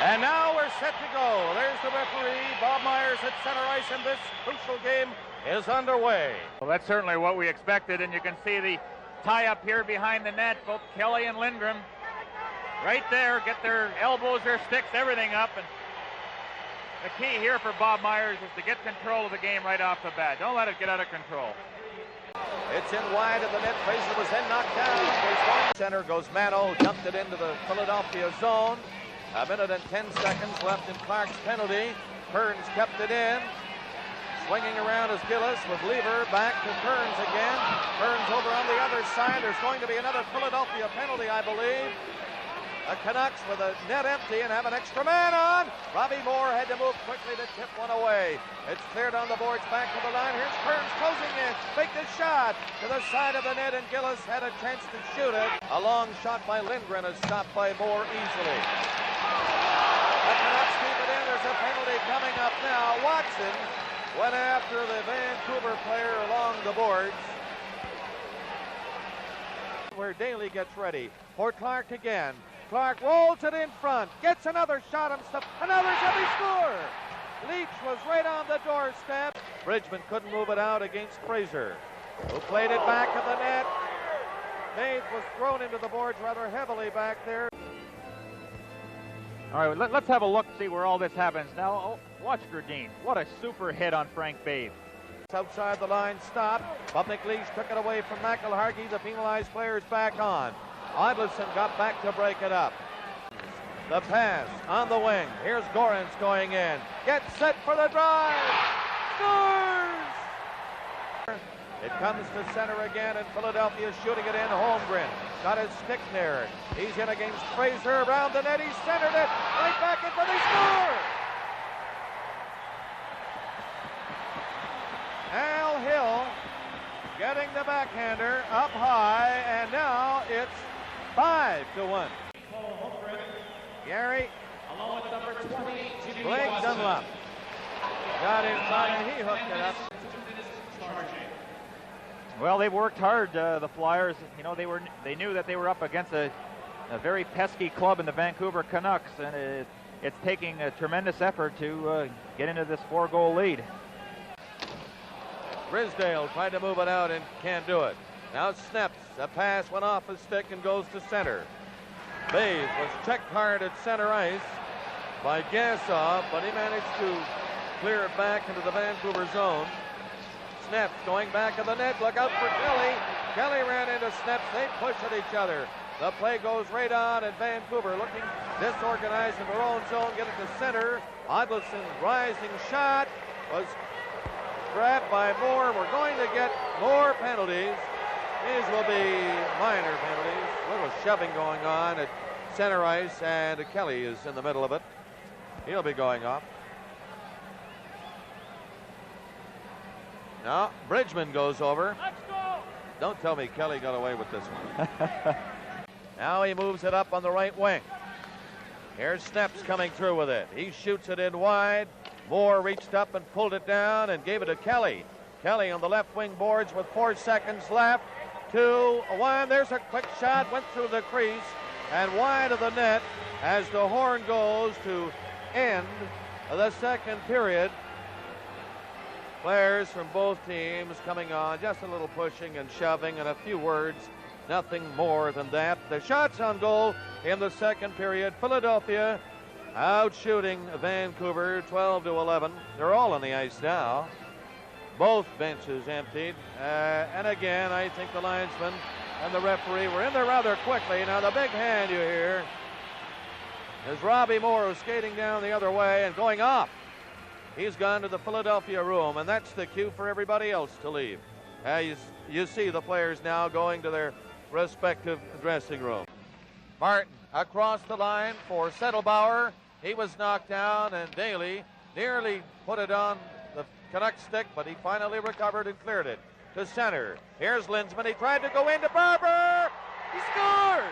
And now we're set to go. There's the referee, Bob Myers at center ice, and this crucial game is underway. Well, that's certainly what we expected, and you can see the tie-up here behind the net. Both Kelly and Lindgren right there, get their elbows, their sticks, everything up. And the key here for Bob Myers is to get control of the game right off the bat. Don't let it get out of control. It's in wide of the net. Fraser was then knocked down. Center goes Mano, dumped it into the Philadelphia zone. A minute and 10 seconds left in Clark's penalty. Kearns kept it in. Swinging around is Gillis with Lever. Back to Kearns again. Kearns over on the other side. There's going to be another Philadelphia penalty, I believe. The Canucks with a net empty and have an extra man on. Robbie Moore had to move quickly to tip one away. It's cleared on the boards back to the line. Here's Kearns closing in. Take the shot to the side of the net, and Gillis had a chance to shoot it. A long shot by Lindgren is stopped by Moore easily. The Canucks keep it in. There's a penalty coming up now. Watson went after the Vancouver player along the boards, where Daly gets ready for Clark again. Clark rolls it in front, gets another shot himself, another heavy score. Leach was right on the doorstep. Bridgman couldn't move it out against Fraser, who played it back of the net. Maith was thrown into the boards rather heavily back there. All right, let's have a look, see where all this happens. Now, watch Gerdine. What a super hit on Frank Baith. Outside the line, stopped. Bubnik Leach took it away from McElhargy. The penalized player is back on. Idleson got back to break it up. The pass on the wing. Here's Gorence going in. Gets set for the drive. Scores! It comes to center again, and Philadelphia shooting it in. Holmgren got his stick there. He's in against Fraser. Around the net, he centered it. Right back in for the score! Al Hill getting the backhander up high, and now it's 5-1. Gary, along with number 20, Blake Dunlop, got inside and he hooked it up. Well, they worked hard, the Flyers. You know, they knew that they were up against a very pesky club in the Vancouver Canucks, and it's taking a tremendous effort to get into this 4-goal lead. Grisdale tried to move it out and can't do it. Now Snaps. A pass went off his stick and goes to center. Baith was checked hard at center ice by Gassoff, but he managed to clear it back into the Vancouver zone. Snaps going back of the net. Look out for Kelly. Kelly ran into Snaps. They push at each other. The play goes right on, and Vancouver looking disorganized in their own zone. Get it to center. Idleson's rising shot was grabbed by Moore. We're going to get more penalties. These will be minor penalties. A little shoving going on at center ice, and Kelly is in the middle of it. He'll be going off. Now Bridgman goes over. Let's go. Don't tell me Kelly got away with this one. Now he moves it up on the right wing. Here's Snaps coming through with it. He shoots it in wide. Moore reached up and pulled it down and gave it to Kelly. Kelly on the left wing boards with 4 seconds left. 2-1. There's a quick shot. Went through the crease and wide of the net as the horn goes to end the second period. Players from both teams coming on. Just a little pushing and shoving and a few words. Nothing more than that. The shots on goal in the second period. Philadelphia out shooting Vancouver 12-11. They're all on the ice now. Both benches emptied. And again, I think the linesman and the referee were in there rather quickly. Now the big hand you hear is Robbie Moore, who's skating down the other way and going off. He's gone to the Philadelphia room, and that's the cue for everybody else to leave. You see the players now going to their respective dressing room. Martin across the line for Settlebauer. He was knocked down, and Daly nearly put it on the Canucks stick, but he finally recovered and cleared it to center. Here's Lindsman. He tried to go into Barber. He scores!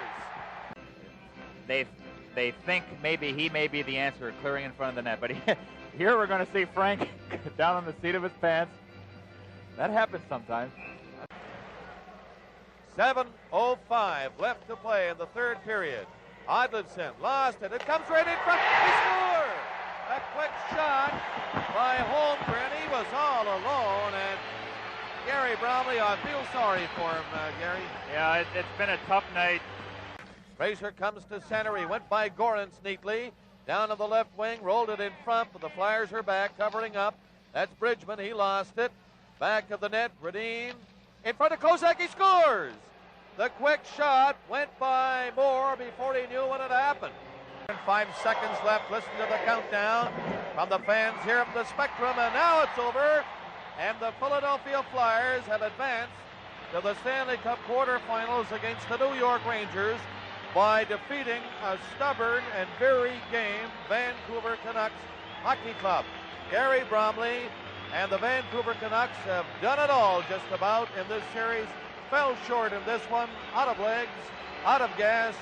They think maybe he may be the answer, clearing in front of the net, but here we're going to see Frank down on the seat of his pants. That happens sometimes. 7:05 left to play in the third period. Odlinson lost it. It comes right in front. He score! A quick shot by Holmgren. He was all alone, and Gary Bromley, I feel sorry for him, Gary. Yeah, it's been a tough night. Fraser comes to center. He went by Gorance neatly. Down to the left wing, rolled it in front, but the Flyers are back, covering up. That's Bridgman. He lost it. Back of the net, Radin. In front of Kozak, he scores! The quick shot went by Moore before he knew what had happened. 5 seconds left. Listen to the countdown from the fans here at the Spectrum, and now it's over. And the Philadelphia Flyers have advanced to the Stanley Cup quarterfinals against the New York Rangers by defeating a stubborn and very game Vancouver Canucks hockey club. Gary Bromley and the Vancouver Canucks have done it all just about in this series. Fell short in this one, out of legs, out of gas.